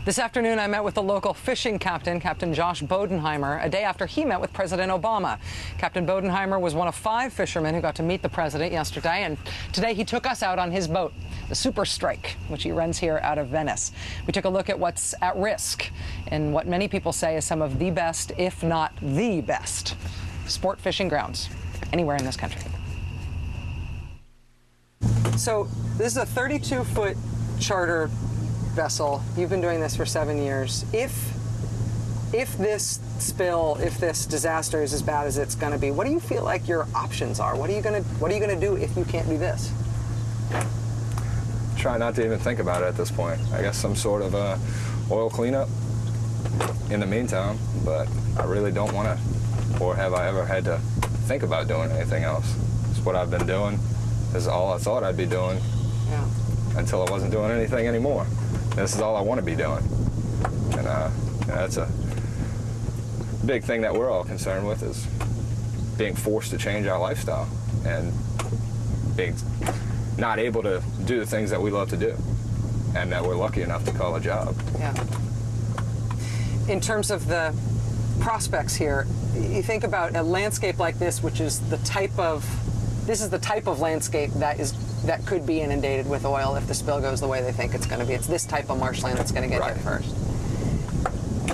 This afternoon, I met with the local fishing captain, Captain Josh Bodenheimer, a day after he met with President Obama. Captain Bodenheimer was one of 5 fishermen who got to meet the president yesterday, and today he took us out on his boat, the Super Strike, which he runs here out of Venice. We took a look at what's at risk in what many people say is some of the best, if not the best, sport fishing grounds anywhere in this country. So this is a 32-foot charter vessel. You've been doing this for 7 years. If this spill, if this disaster is as bad as it's going to be, what do you feel like your options are? What are you going to do if you can't do this? Try not to even think about it at this point. I guess some sort of oil cleanup in the meantime, but I really don't want to, or have I ever had to think about doing anything else. It's what I've been doing. This is all I thought I'd be doing until I wasn't doing anything anymore. This is all I want to be doing. And that's a big thing that we're all concerned with, is being forced to change our lifestyle and being not able to do the things that we love to do and that we're lucky enough to call a job. Yeah. In terms of the prospects here, you think about a landscape like this, which is the type of landscape that could be inundated with oil if the spill goes the way they think it's going to be. It's this type of marshland that's going to get hit first.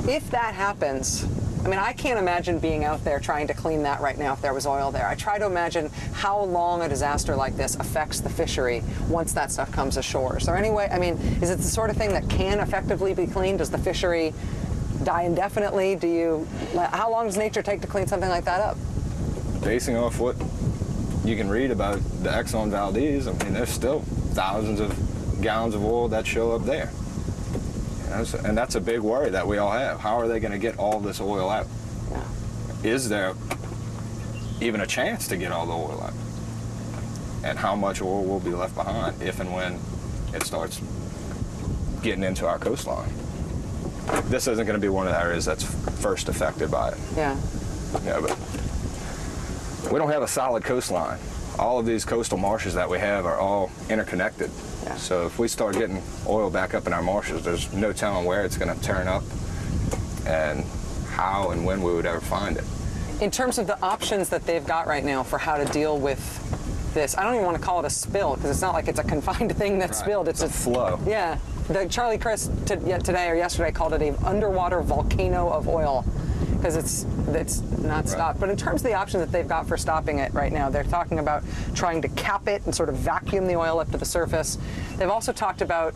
If that happens, I mean, I can't imagine being out there trying to clean that right now if there was oil there. I try to imagine how long a disaster like this affects the fishery once that stuff comes ashore. Is there any way, I mean, is it the sort of thing that can effectively be cleaned? Does the fishery die indefinitely? How long does nature take to clean something like that up? Basing off what you can read about the Exxon Valdez, I mean, there's still thousands of gallons of oil that show up there. And that's a big worry that we all have. How are they going to get all this oil out? Yeah. Is there even a chance to get all the oil out? And how much oil will be left behind if and when it starts getting into our coastline? This isn't going to be one of the areas that's first affected by it. Yeah. Yeah, but we don't have a solid coastline. All of these coastal marshes that we have are all interconnected. Yeah. So if we start getting oil back up in our marshes, there's no telling where it's going to turn up and how and when we would ever find it. In terms of the options that they've got right now for how to deal with this, I don't even want to call it a spill, because it's not like it's a confined thing that's spilled. It's a flow. Yeah. Charlie Chris today or yesterday called it an underwater volcano of oil, because it's not stopped. But in terms of the options that they've got for stopping it right now, they're talking about trying to cap it and sort of vacuum the oil up to the surface. They've also talked about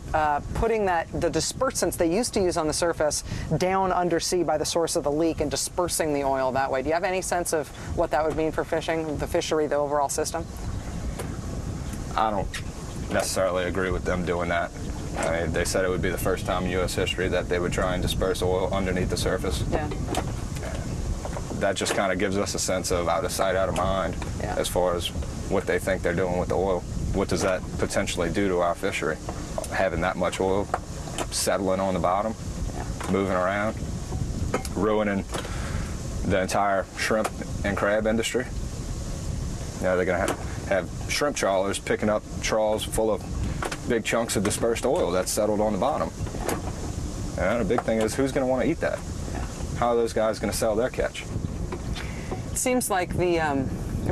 putting the dispersants they used to use on the surface down undersea by the source of the leak and dispersing the oil that way. Do you have any sense of what that would mean for fishing, the fishery, the overall system? I don't necessarily agree with them doing that. I mean, they said it would be the first time in U.S. history that they would try and disperse oil underneath the surface. Yeah. That just kind of gives us a sense of out of sight, out of mind, as far as what they think they're doing with the oil. What does that potentially do to our fishery? Having that much oil settling on the bottom, moving around, ruining the entire shrimp and crab industry. You know, they're going to have shrimp trawlers picking up trawls full of big chunks of dispersed oil that's settled on the bottom. And the big thing is, who's going to want to eat that? How are those guys going to sell their catch? It seems like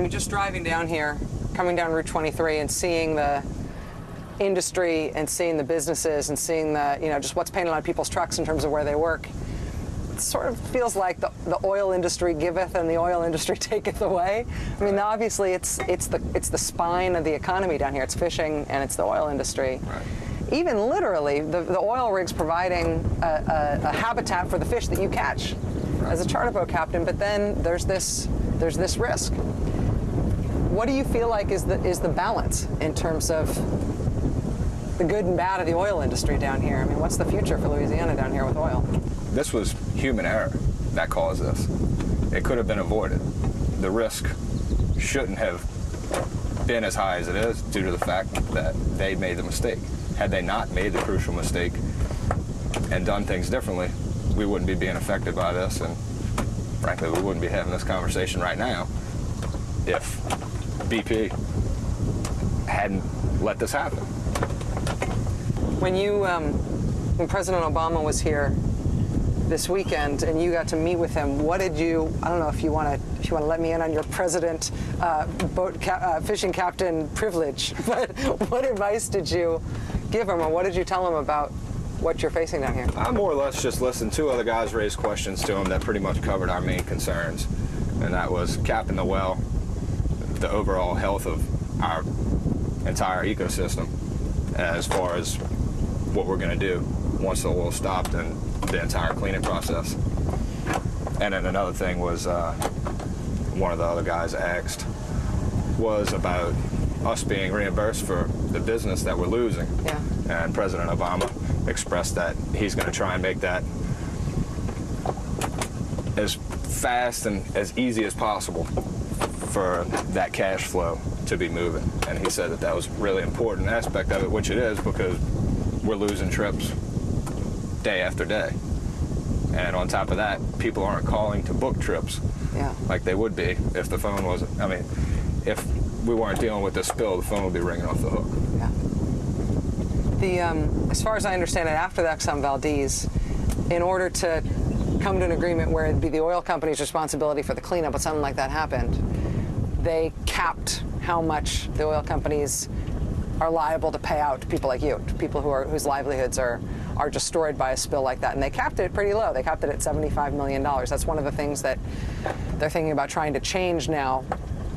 just driving down here, coming down Route 23 and seeing the industry and seeing the businesses and seeing just what's painted on people's trucks in terms of where they work, it sort of feels like the oil industry giveth and the oil industry taketh away. I mean, obviously it's the spine of the economy down here. It's fishing and it's the oil industry. Right. Even literally, the oil rigs providing a habitat for the fish that you catch as a charter boat captain, but then there's this risk. What do you feel like is the balance in terms of the good and bad of the oil industry down here? I mean, what's the future for Louisiana down here with oil? This was human error that caused this. It could have been avoided. The risk shouldn't have been as high as it is due to the fact that they made the mistake. Had they not made the crucial mistake and done things differently, we wouldn't be being affected by this, and frankly, we wouldn't be having this conversation right now if BP hadn't let this happen. When you when President Obama was here this weekend and you got to meet with him, what did you, I don't know if you want to let me in on your president fishing captain privilege, but what advice did you give him, or what did you tell him about what you're facing down here? I more or less just listened. Two other guys raised questions to him that pretty much covered our main concerns, and that was capping the well, the overall health of our entire ecosystem, as far as what we're going to do once the oil stopped and the entire cleaning process. And then another thing was, one of the other guys asked, was about us being reimbursed for the business that we're losing. Yeah. And President Obama expressed that he's going to try and make that as fast and as easy as possible for that cash flow to be moving. And he said that that was a really important aspect of it, which it is, because we're losing trips day after day. And on top of that, people aren't calling to book trips like they would be if the phone wasn't, I mean, if we weren't dealing with this spill, the phone would be ringing off the hook. Yeah. As far as I understand it, after the Exxon Valdez, in order to come to an agreement where it'd be the oil company's responsibility for the cleanup, but something like that happened, they capped how much the oil companies are liable to pay out to people like you, to people whose livelihoods are destroyed by a spill like that. And they capped it pretty low. They capped it at $75 million. That's one of the things that they're thinking about trying to change now,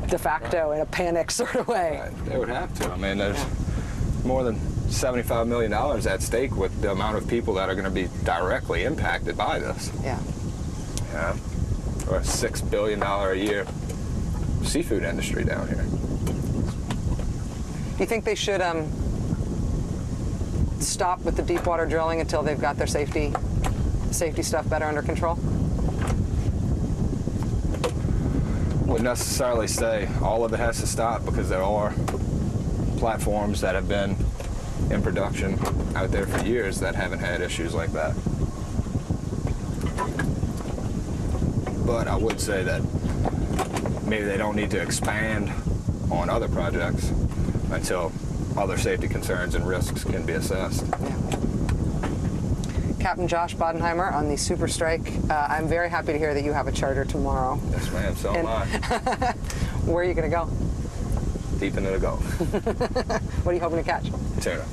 de facto, in a panic sort of way. Right. They would have to. I mean, there's more than $75 million at stake with the amount of people that are going to be directly impacted by this. Yeah. Yeah. Or a $6 billion a year seafood industry down here. Do you think they should stop with the deep water drilling until they've got their safety stuff better under control? Wouldn't necessarily say all of it has to stop, because there are platforms that have been in production out there for years that haven't had issues like that. But I would say that maybe they don't need to expand on other projects until other safety concerns and risks can be assessed. Yeah. Captain Josh Bodenheimer on the Super Strike. I'm very happy to hear that you have a charter tomorrow. Yes, ma'am. So am I. Where are you going to go? Deep into the Gulf. What are you hoping to catch? Tuna.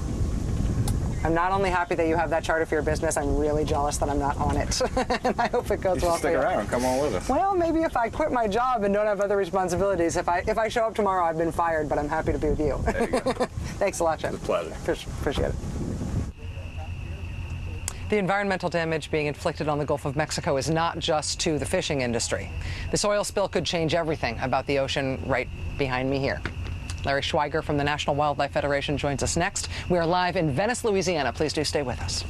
I'm not only happy that you have that charter for your business, I'm really jealous that I'm not on it. And I hope it goes well for you. Stick around. Come on with us. Well, maybe if I quit my job and don't have other responsibilities. If I show up tomorrow, I've been fired, but I'm happy to be with you. There you go. Thanks a lot, Jim. It's a pleasure. Appreciate it. The environmental damage being inflicted on the Gulf of Mexico is not just to the fishing industry. This oil spill could change everything about the ocean right behind me here. Larry Schweiger from the National Wildlife Federation joins us next. We are live in Venice, Louisiana. Please do stay with us.